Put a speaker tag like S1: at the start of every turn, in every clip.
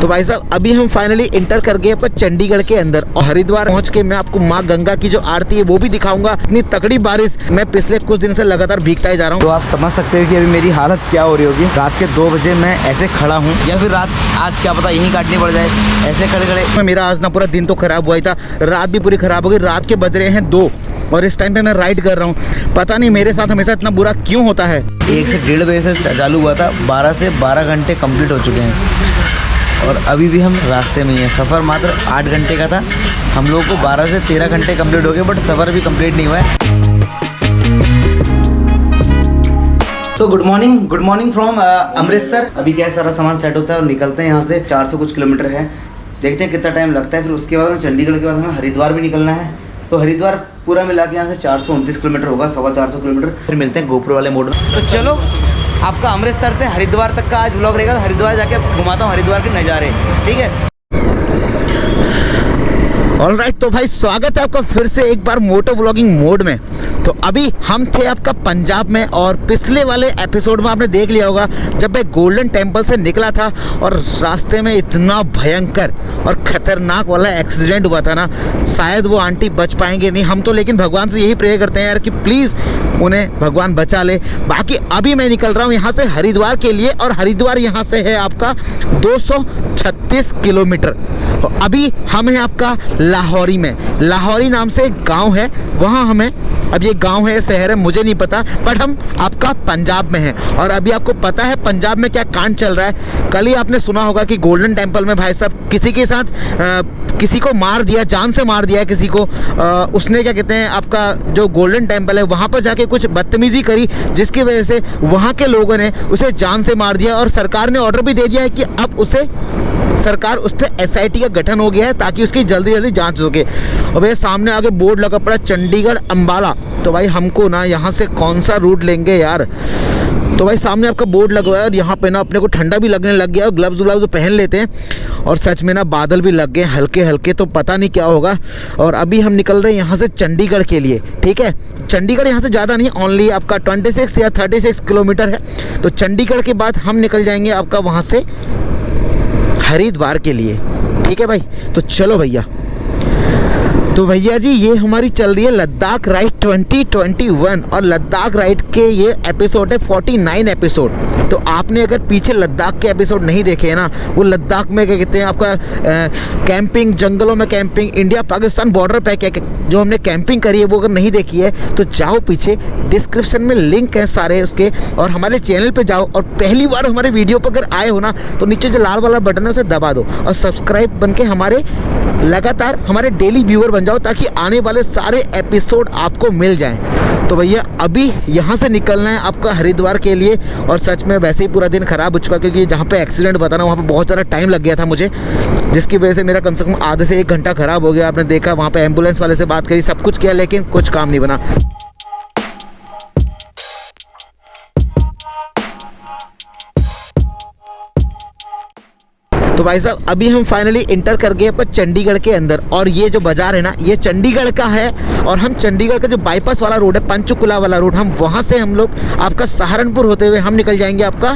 S1: तो भाई साहब अभी हम फाइनली इंटर कर गए आपका चंडीगढ़ के अंदर और हरिद्वार पहुंच के मैं आपको माँ गंगा की जो आरती है वो भी दिखाऊंगा। इतनी तगड़ी बारिश, मैं पिछले कुछ दिन से लगातार भीगता ही जा रहा हूँ। तो आप समझ सकते हो कि अभी मेरी हालत क्या हो रही होगी। रात के 2 बजे मैं ऐसे खड़ा हूँ या फिर रात आज क्या पता यहीं काटनी पड़ जाए, ऐसे खड़े खड़े। मेरा आज ना पूरा दिन तो खराब हुआ ही था, रात भी पूरी खराब हो गई। रात के बज रहे हैं 2 और इस टाइम पे मैं राइड कर रहा हूँ। पता नहीं मेरे साथ हमेशा इतना बुरा क्यों होता है। 1 से 1.5 बजे से चालू हुआ था, 12 से 12 घंटे कंप्लीट हो चुके हैं और अभी भी हम रास्ते में ही हैं। सफ़र मात्र 8 घंटे का था, हम लोगों को 12 से 13 घंटे कंप्लीट हो गए, बट सफ़र भी कंप्लीट नहीं हुआ है। तो गुड मॉर्निंग फ्रॉम अमृतसर। अभी क्या सारा सामान सेट होता है और निकलते हैं यहाँ से। 400 कुछ किलोमीटर है, देखते हैं कितना टाइम लगता है। फिर उसके बाद चंडीगढ़ के बाद हमें हरिद्वार भी निकलना है। तो हरिद्वार पूरा मिला के यहाँ से 429 किलोमीटर होगा, 425 किलोमीटर। फिर मिलते हैं गोप्रो वाले मोड में। तो चलो आपका अमृतसर से हरिद्वार तक का आज व्लॉग रहेगा। तो हरिद्वार जाके घुमाता हूँ हरिद्वार के नज़ारे, ठीक है। ऑलराइट, तो भाई स्वागत है आपका फिर से एक बार मोटो ब्लॉगिंग मोड में। तो अभी हम थे आपका पंजाब में और पिछले वाले एपिसोड में आपने देख लिया होगा जब मैं गोल्डन टेम्पल से निकला था और रास्ते में इतना भयंकर और ख़तरनाक वाला एक्सीडेंट हुआ था ना, शायद वो आंटी बच पाएंगे नहीं। हम तो लेकिन भगवान से यही प्रे करते हैं यार कि प्लीज़ उन्हें भगवान बचा ले। बाकी अभी मैं निकल रहा हूँ यहाँ से हरिद्वार के लिए और हरिद्वार यहाँ से है आपका 236 किलोमीटर। अभी हम हैं आपका लाहौरी में। लाहौरी नाम से एक गांव है, वहाँ हमें, अब ये गांव है शहर है मुझे नहीं पता, बट हम आपका पंजाब में हैं। और अभी आपको पता है पंजाब में क्या कांड चल रहा है। कल ही आपने सुना होगा कि गोल्डन टेम्पल में भाई साहब किसी के साथ किसी को मार दिया, जान से मार दिया है किसी को। उसने क्या कहते हैं आपका जो गोल्डन टेम्पल है वहाँ पर जाके कुछ बदतमीज़ी करी, जिसकी वजह से वहाँ के लोगों ने उसे जान से मार दिया और सरकार ने ऑर्डर भी दे दिया है कि अब उसे सरकार उस पर SIT का गठन हो गया है ताकि उसकी जल्दी जल्दी जांच हो सके। और भैया सामने आगे बोर्ड लगा पड़ा चंडीगढ़ अम्बाला। तो भाई हमको ना यहाँ से कौन सा रूट लेंगे यार। तो भाई सामने आपका बोर्ड लगा हुआ है और यहाँ पे ना अपने को ठंडा भी लगने लग गया और ग्लव्स पहन लेते हैं। और सच में ना बादल भी लग गए हल्के हल्के, तो पता नहीं क्या होगा। और अभी हम निकल रहे हैं यहाँ से चंडीगढ़ के लिए, ठीक है। चंडीगढ़ यहाँ से ज़्यादा नहीं, ओनली आपका 26 या 36 किलोमीटर है। तो चंडीगढ़ के बाद हम निकल जाएंगे आपका वहाँ से हरिद्वार के लिए, ठीक है भाई। तो चलो भैया। तो भैया जी ये हमारी चल रही है लद्दाख राइड 2021 और लद्दाख राइड के ये एपिसोड है 49 एपिसोड। तो आपने अगर पीछे लद्दाख के एपिसोड नहीं देखे हैं ना, वो लद्दाख में क्या कहते हैं आपका कैंपिंग, जंगलों में कैंपिंग, इंडिया पाकिस्तान बॉर्डर पे क्या जो हमने कैंपिंग करी है वो अगर नहीं देखी है तो जाओ पीछे, डिस्क्रिप्शन में लिंक है सारे उसके। और हमारे चैनल पे जाओ और पहली बार हमारे वीडियो पर अगर आए हो ना तो नीचे जो लाल वाला बटन है उसे दबा दो और सब्सक्राइब बन के हमारे लगातार हमारे डेली व्यूअर बन जाओ ताकि आने वाले सारे एपिसोड आपको मिल जाएं। तो भैया अभी यहाँ से निकलना है आपका हरिद्वार के लिए। और सच में वैसे ही पूरा दिन ख़राब हो चुका क्योंकि जहाँ पे एक्सीडेंट बताना वहाँ पे बहुत ज़्यादा टाइम लग गया था मुझे, जिसकी वजह से मेरा कम से कम आधे से 1 घंटा ख़राब हो गया। आपने देखा वहाँ पे एम्बुलेंस वाले से बात करी, सब कुछ किया, लेकिन कुछ काम नहीं बना। तो भाई साहब अभी हम फाइनली इंटर कर गए आपका चंडीगढ़ के अंदर और ये जो बाज़ार है ना ये चंडीगढ़ का है। और हम चंडीगढ़ का जो बाईपास वाला रोड है, पंचकुला वाला रोड, हम वहाँ से हम लोग आपका सहारनपुर होते हुए हम निकल जाएंगे आपका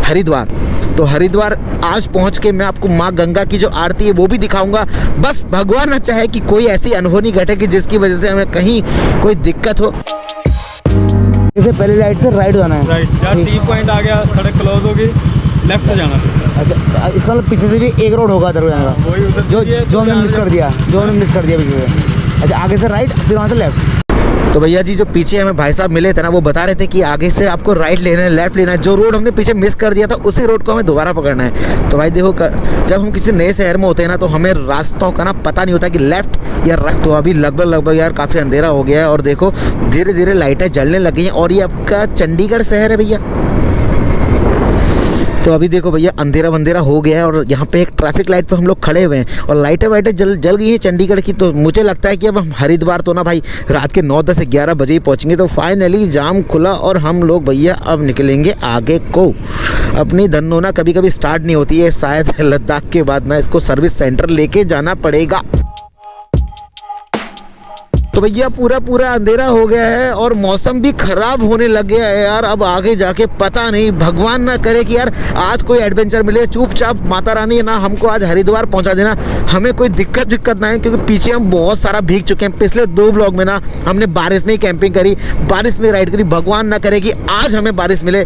S1: हरिद्वार। तो हरिद्वार आज पहुँच के मैं आपको माँ गंगा की जो आरती है वो भी दिखाऊंगा। बस भगवान ना चाहे कि कोई ऐसी अनहोनी घटे कि जिसकी वजह से हमें कहीं कोई दिक्कत हो। इसे पहले राइट से राइट जाना है,
S2: राइट जहाँ टी पॉइंट आ गया, सड़क क्लोज होगी, लेफ्ट से जाना।
S1: अच्छा इसका मतलब पीछे से भी एक रोड होगा उधर जाने का, जो हमने मिस कर दिया, पीछे से। अच्छा आगे से राइट फिर वहाँ से लेफ्ट। तो भैया जी जो पीछे हमें भाई साहब मिले थे ना वो बता रहे थे कि आगे से आपको राइट लेना है, लेफ्ट लेना है। जो रोड हमने पीछे मिस कर दिया था उसी रोड को हमें दोबारा पकड़ना है। तो भाई देखो जब हम किसी नए शहर में होते हैं ना तो हमें रास्तों का ना पता नहीं होता कि लेफ्ट या राइट। तो अभी लगभग यार काफ़ी अंधेरा हो गया है और देखो धीरे धीरे लाइटें जलने लग गई हैं और ये आपका चंडीगढ़ शहर है भैया। तो अभी देखो भैया अंधेरा हो गया है और यहाँ पे एक ट्रैफिक लाइट पे हम लोग खड़े हुए हैं और लाइटें जल गई हैं चंडीगढ़ की। तो मुझे लगता है कि अब हम हरिद्वार तो ना भाई रात के 9, 10 से 11 बजे ही पहुँचेंगे। तो फाइनली जाम खुला और हम लोग भैया अब निकलेंगे आगे को। अपनी धन्नो ना कभी कभी स्टार्ट नहीं होती है, शायद लद्दाख के बाद ना इसको सर्विस सेंटर लेके जाना पड़ेगा। तो भैया पूरा अंधेरा हो गया है और मौसम भी खराब होने लग गया है यार। अब आगे जाके पता नहीं, भगवान ना करे कि यार आज कोई एडवेंचर मिले। चुपचाप माता रानी है ना हमको आज हरिद्वार पहुंचा देना, हमें कोई दिक्कत ना है, क्योंकि पीछे हम बहुत सारा भीग चुके हैं। पिछले 2 ब्लॉग में ना हमने बारिश में ही कैंपिंग करी, बारिश में राइड करी। भगवान ना करे कि आज हमें बारिश मिले।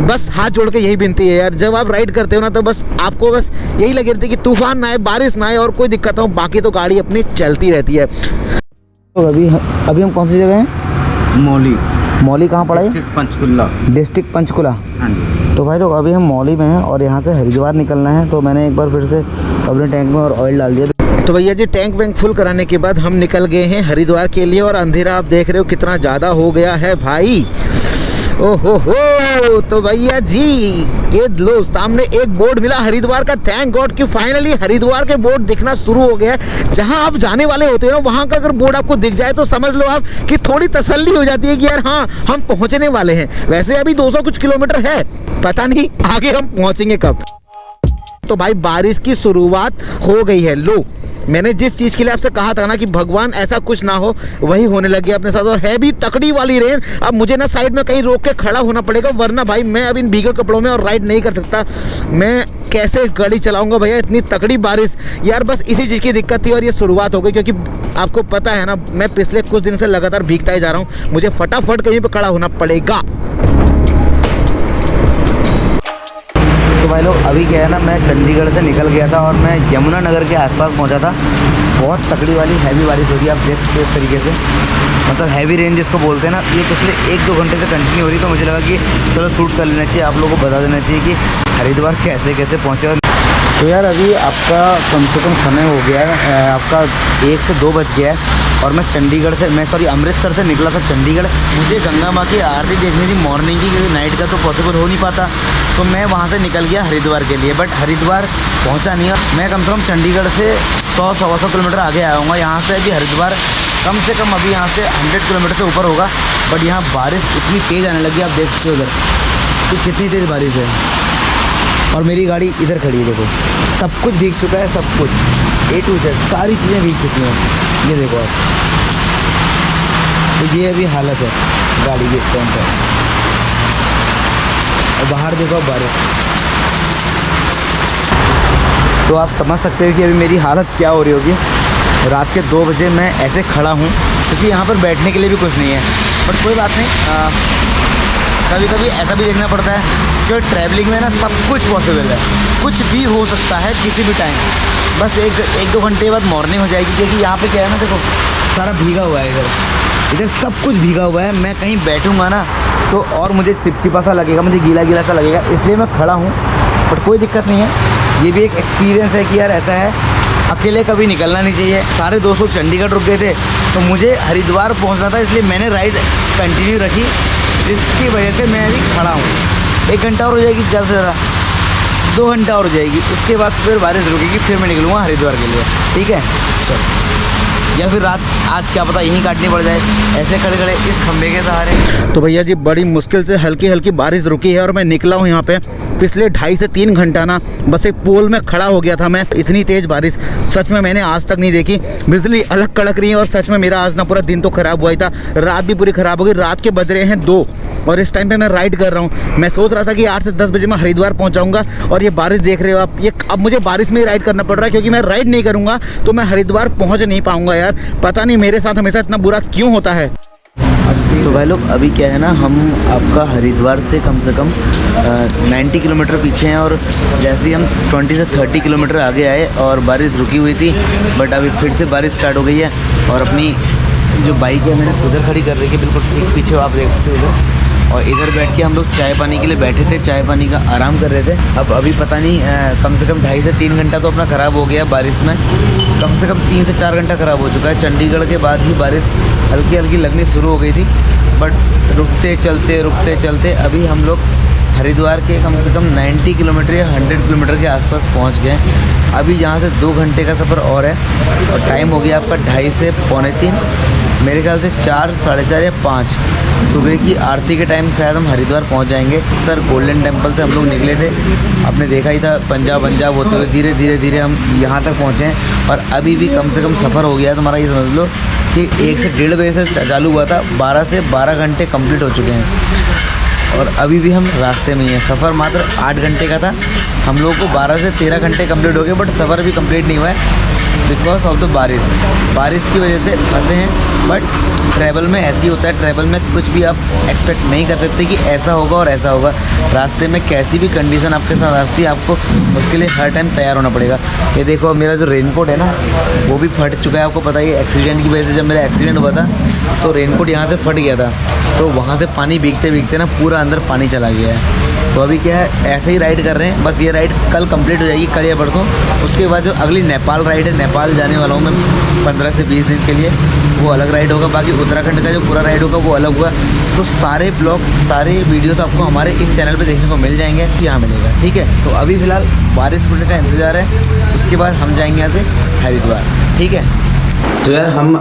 S1: बस हाथ जोड़ के यही विनती है यार, जब आप राइड करते हो ना तो बस आपको बस यही लगी रहती है कि तूफान ना आए, बारिश ना आए और कोई दिक्कत हो, बाकी तो गाड़ी अपनी चलती रहती है। तो अभी हम कौन सी जगह हैं? मौली कहाँ पड़ा है?
S2: पंचकुला।
S1: डिस्ट्रिक्ट पंचकुला।
S2: हाँ जी।
S1: तो भाई लोग अभी हम मौली में हैं और यहाँ से हरिद्वार निकलना है। तो मैंने एक बार फिर से अपने टैंक में और ऑयल डाल दिया। तो भैया जी टैंक वैंक फुल कराने के बाद हम निकल गए हैं हरिद्वार के लिए। और अंधेरा आप देख रहे हो कितना ज़्यादा हो गया है भाई। ओहो हो। तो भैया जी ये लो सामने एक बोर्ड मिला हरिद्वार का। थैंक गॉड कि फाइनली हरिद्वार के बोर्ड दिखना शुरू हो गया है। जहां आप जाने वाले होते हो ना वहां का अगर बोर्ड आपको दिख जाए तो समझ लो आप कि थोड़ी तसल्ली हो जाती है कि यार हाँ हम पहुंचने वाले हैं। वैसे अभी 200 कुछ किलोमीटर है, पता नहीं आगे हम पहुंचेंगे कब। तो भाई बारिश की शुरुआत हो गई है। लो मैंने जिस चीज़ के लिए आपसे कहा था ना कि भगवान ऐसा कुछ ना हो, वही होने लग गया अपने साथ। और है भी तकड़ी वाली रेन। अब मुझे ना साइड में कहीं रोक के खड़ा होना पड़ेगा, वरना भाई मैं अब इन भीगे कपड़ों में और राइड नहीं कर सकता। मैं कैसे गाड़ी चलाऊंगा भैया, इतनी तकड़ी बारिश यार। बस इसी चीज़ की दिक्कत थी और ये शुरुआत हो गई, क्योंकि आपको पता है ना मैं पिछले कुछ दिन से लगातार भीगता ही जा रहा हूँ। मुझे फटाफट कहीं पर खड़ा होना पड़ेगा। तो भाई लोग अभी क्या है ना, मैं चंडीगढ़ से निकल गया था और मैं यमुनानगर के आसपास पहुंचा था। बहुत तकड़ी वाली हैवी बारिश हो रही है, आप देख सकते हो इस तरीके से। मतलब हैवी रेन जिसको बोलते हैं ना, ये पिछले 1-2 घंटे से कंटिन्यू हो रही। तो मुझे लगा कि चलो शूट कर लेना चाहिए, आप लोगों को बता देना चाहिए कि हरिद्वार कैसे कैसे पहुँचे। तो यार अभी आपका कम से कम समय हो गया है, आपका 1 से 2 बज गया है। और मैं अमृतसर से निकला था चंडीगढ़। मुझे गंगा माँ की आरती देखनी थी मॉर्निंग की, क्योंकि नाइट का तो पॉसिबल हो नहीं पाता। तो मैं वहाँ से निकल गया हरिद्वार के लिए, बट हरिद्वार पहुँचा नहीं। मैं कम से कम चंडीगढ़ से 100-125 किलोमीटर आगे आया हूँ। यहाँ से अभी हरिद्वार कम से कम अभी यहाँ से 100 किलोमीटर से ऊपर होगा। बट यहाँ बारिश इतनी तेज़ आने लगी, आप देख सकते हो उधर कि कितनी तेज़ बारिश है। और मेरी गाड़ी इधर खड़ी है, देखो सब कुछ भीग चुका है, सब कुछ A to Z सारी चीज़ें भीग चुकी हैं। ये देखो आप, तो ये अभी हालत है गाड़ी की इस टाइम पर। और बाहर देखो आप बारिश, तो आप समझ सकते हो कि अभी मेरी हालत क्या हो रही होगी। रात के 2 बजे मैं ऐसे खड़ा हूँ, क्योंकि यहाँ पर बैठने के लिए भी कुछ नहीं है। बट कोई बात नहीं, कभी कभी ऐसा भी देखना पड़ता है क्योंकि ट्रैवलिंग में ना सब कुछ पॉसिबल है, कुछ भी हो सकता है किसी भी टाइम। बस 1-2 घंटे बाद मॉर्निंग हो जाएगी, क्योंकि यहाँ पे क्या है ना, देखो सारा भीगा हुआ है, इधर सब कुछ भीगा हुआ है। मैं कहीं बैठूंगा ना तो और मुझे चिपचिपा सा लगेगा, मुझे गीला सा लगेगा, इसलिए मैं खड़ा हूँ। बट कोई दिक्कत नहीं है, ये भी एक एक्सपीरियंस है कि यार ऐसा है, अकेले कभी निकलना नहीं चाहिए। सारे दोस्त लोग चंडीगढ़ रुक गए थे, तो मुझे हरिद्वार पहुँचना था, इसलिए मैंने राइड कंटिन्यू रखी, जिसकी वजह से मैं अभी खड़ा हूँ। 1 घंटा और हो जाएगी, ज़्यादा से ज़्यादा 2 घंटा और हो जाएगी, उसके बाद फिर बारिश रुकेगी, फिर मैं निकलूँगा हरिद्वार के लिए। ठीक है चलो, या फिर रात आज क्या पता यहीं काटनी पड़ जाए ऐसे खड़े खड़े इस खंबे के सहारे। तो भैया जी बड़ी मुश्किल से हल्की बारिश रुकी है और मैं निकला हूँ यहाँ पे। पिछले 2.5 से 3 घंटा ना बस एक पोल में खड़ा हो गया था मैं। इतनी तेज़ बारिश सच में मैंने आज तक नहीं देखी। बिजली अलग कड़क रही है और सच में मेरा आज ना पूरा दिन तो ख़राब हुआ ही था, रात भी पूरी ख़राब हो गई। रात के बज रहे हैं 2 और इस टाइम पे मैं राइड कर रहा हूँ। मैं सोच रहा था कि 8 से 10 बजे मैं हरिद्वार पहुँचाऊँगा और ये बारिश देख रहे हो आप, ये अब मुझे बारिश में ही राइड करना पड़ रहा है, क्योंकि मैं राइड नहीं करूँगा तो मैं हरिद्वार पहुँच नहीं पाऊँगा। यार पता नहीं मेरे साथ हमेशा इतना बुरा क्यों होता है। तो भाई लोग अभी क्या है ना, हम आपका हरिद्वार से कम 90 किलोमीटर पीछे हैं और जैसे ही हम 20 से 30 किलोमीटर आगे आए और बारिश रुकी हुई थी, बट अभी फिर से बारिश स्टार्ट हो गई है। और अपनी जो बाइक है मैंने उधर खड़ी कर रही है, बिल्कुल ठीक पीछे आप देख सकते हो उधर। और इधर बैठ के हम लोग चाय पानी के लिए बैठे थे, चाय पानी का आराम कर रहे थे। अब अभी पता नहीं कम से कम 2.5 से 3 घंटा तो अपना ख़राब हो गया बारिश में, कम से कम 3 से 4 घंटा ख़राब हो चुका है। चंडीगढ़ के बाद ही बारिश हल्की लगनी शुरू हो गई थी, बट रुकते चलते अभी हम लोग हरिद्वार के कम से कम 90 किलोमीटर या 100 किलोमीटर के आसपास पहुंच गए। अभी यहाँ से 2 घंटे का सफ़र और है और टाइम हो गया आपका 2:30 से 2:45, मेरे ख्याल से 4, 4:30 या 5 सुबह की आरती के टाइम शायद हम हरिद्वार पहुंच जाएंगे। सर गोल्डन टेम्पल से हम लोग निकले थे, आपने देखा ही था, पंजाब होते हुए धीरे धीरे हम यहाँ तक पहुँचे हैं। और अभी भी कम से कम सफ़र हो गया है तुम्हारा, ये समझ लो कि 1 से 1.5 बजे से चालू हुआ था, 12 से 12 घंटे कंप्लीट हो चुके हैं और अभी भी हम रास्ते में ही हैं। सफ़र मात्र 8 घंटे का था, हम लोगों को 12 से 13 घंटे कंप्लीट हो गए, बट सफ़र भी कंप्लीट नहीं हुआ है बिकॉज ऑफ द बारिश की वजह से फंसे हैं। बट ट्रैवल में ऐसे ही होता है, ट्रैवल में कुछ भी आप एक्सपेक्ट नहीं कर सकते कि ऐसा होगा और ऐसा होगा। रास्ते में कैसी भी कंडीशन आपके साथ आती है, आपको उसके लिए हर टाइम तैयार होना पड़ेगा। ये देखो मेरा जो रेनकोट है ना, वो भी फट चुका है। आपको पता ही है एक्सीडेंट की वजह से, जब मेरा एक्सीडेंट हुआ था तो रेनकोट यहाँ से फट गया था, तो वहाँ से पानी भीगते भीगते ना पूरा अंदर पानी चला गया है। तो अभी क्या है, ऐसे ही राइड कर रहे हैं। बस ये राइड कल कंप्लीट हो जाएगी, कल या परसों। उसके बाद जो अगली नेपाल राइड है, नेपाल जाने वाला हूँ मैं 15 से 20 दिन के लिए, वो अलग राइड होगा। बाकी उत्तराखंड का जो पूरा राइड होगा वो अलग हुआ। तो सारे ब्लॉग, सारे वीडियोस आपको हमारे इस चैनल पे देखने को मिल जाएंगे, यहाँ मिलेगा, ठीक है। तो अभी फ़िलहाल बारिश रुकने का इंतज़ार है, उसके बाद हम जाएंगे यहाँ से हरिद्वार, ठीक है। तो यार हम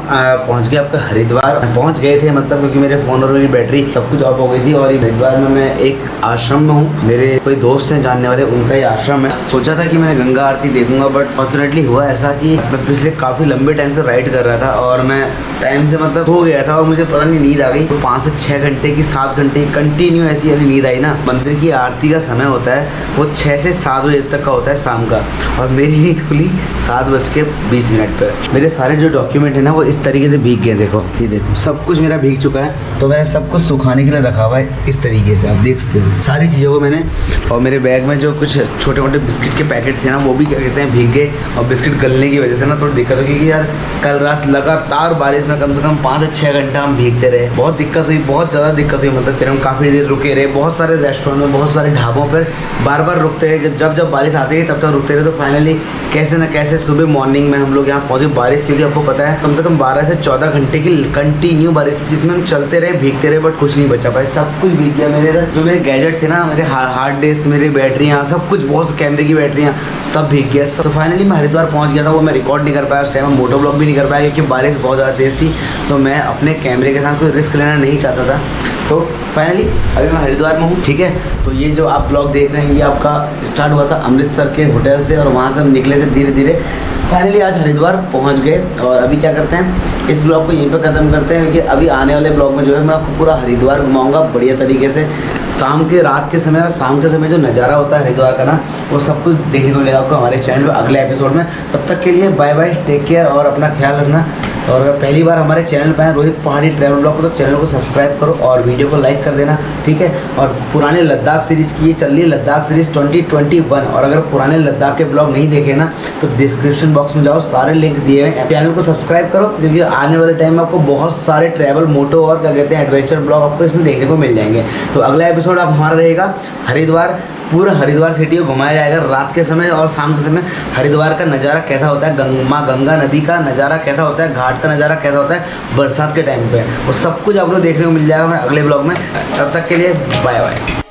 S1: पहुंच गए आपका हरिद्वार, पहुंच गए थे मतलब, क्योंकि मेरे फ़ोन और मेरी बैटरी सब कुछ ऑफ हो गई थी। और हरिद्वार में मैं एक आश्रम में हूँ, मेरे कोई दोस्त हैं जानने वाले, उनका ही आश्रम है। सोचा था कि मैं गंगा आरती देखूंगा, बट फॉर्चुनेटली हुआ ऐसा कि मैं पिछले काफ़ी लंबे टाइम से राइड कर रहा था और मैं टाइम से मतलब हो गया था और मुझे पता नहीं नींद आ गई। तो 5 से 6 घंटे की 7 घंटे कंटिन्यू ऐसी वाली नींद आई ना। मंदिर की आरती का समय होता है वो 6 से 7 बजे तक का होता है शाम का, और मेरी नींद खुली 7:20 पर। मेरे सारे जो डॉक्यूमेंट है ना वो इस तरीके से भीग गए। देखो ये देखो, सब कुछ मेरा भीग चुका है। तो मैंने सब कुछ सुखाने के लिए रखा हुआ है इस तरीके से, आप देख सकते हो सारी चीज़ों को मैंने। और मेरे बैग में जो कुछ छोटे मोटे बिस्किट के पैकेट थे ना, वो भी क्या कहते हैं भीग गए। और बिस्किट गलने की वजह से ना थोड़ी दिक्कत होगी कि यार कल रात लगातार बारिश में कम से कम 5 से 6 घंटा हम भीगते रहे। बहुत दिक्कत हुई, बहुत ज़्यादा दिक्कत हुई। मतलब फिर हम काफ़ी देर रुके रहे, बहुत सारे रेस्टोरेंट में, बहुत सारे ढाबों पर बार बार रुकते रहे। जब बारिश आती है तब तक रुकते रहे। तो फाइनली कैसे ना कैसे सुबह मॉर्निंग में हम लोग यहाँ पहुँचे। बारिश क्योंकि आपको पता है कम से कम 12 से 14 घंटे की कंटिन्यू बारिश थी, जिसमें हम चलते रहे, भीगते रहे, बट कुछ नहीं बचा पाए। सब कुछ भीग गया। मेरे इधर जो मेरे गैजेट थे ना, मेरे हार्ड डिस्क, मेरी बैटरियाँ, सब कुछ, बहुत कैमरे की बैटरियाँ सब भीग गया। तो फाइनली मैं हरिद्वार पहुँच गया था। वो मैं रिकॉर्ड नहीं कर पाया उस टाइम, मैं मोटो ब्लॉग भी नहीं कर पाया क्योंकि बारिश बहुत ज़्यादा तेज़ थी। तो मैं अपने कैमरे के साथ कोई रिस्क लेना नहीं चाहता था। तो फाइनली अभी मैं हरिद्वार में हूँ, ठीक है। तो ये जो आप ब्लॉग देख रहे हैं ये आपका स्टार्ट हुआ था अमृतसर के होटल से, और वहाँ से हम निकले थे धीरे धीरे। फाइनली आज हरिद्वार पहुँच गए। और अभी क्या करते हैं, इस ब्लॉग को यहीं पर ख़त्म करते हैं, क्योंकि अभी आने वाले ब्लॉग में जो है मैं आपको पूरा हरिद्वार घुमाऊंगा बढ़िया तरीके से। शाम के, रात के समय और शाम के समय जो नज़ारा होता है हरिद्वार का ना, वो सब कुछ देखने को मिलेगा आपको हमारे चैनल पर अगले एपिसोड में। तब तक के लिए बाय बाय, टेक केयर और अपना ख्याल रखना। और अगर पहली बार हमारे चैनल पर है रोहित पहाड़ी ट्रैवल ब्लॉग को, तो चैनल को सब्सक्राइब करो और वीडियो को लाइक कर देना, ठीक है। और पुराने लद्दाख सीरीज़ की ये चल रही है, लद्दाख सीरीज़ 2021। और अगर पुराने लद्दाख के ब्लॉग नहीं देखे ना, तो डिस्क्रिप्शन बॉक्स में जाओ, सारे लिंक दिए हैं। चैनल को सब्सक्राइब करो, क्योंकि आने वाले टाइम में आपको बहुत सारे ट्रैवल, मोटो और क्या कहते हैं एडवेंचर ब्लॉग आपको इसमें देखने को मिल जाएंगे। तो अगला एपिसोड अब हमारा रहेगा हरिद्वार। पूरा हरिद्वार सिटी को घुमाया जाएगा रात के समय और शाम के समय। हरिद्वार का नज़ारा कैसा होता है, माँ गंगा नदी का नज़ारा कैसा होता है, घाट का नज़ारा कैसा होता है बरसात के टाइम पे, वो सब कुछ आप लोग देखने को मिल जाएगा हमारे अगले ब्लॉग में। तब तक के लिए बाय बाय।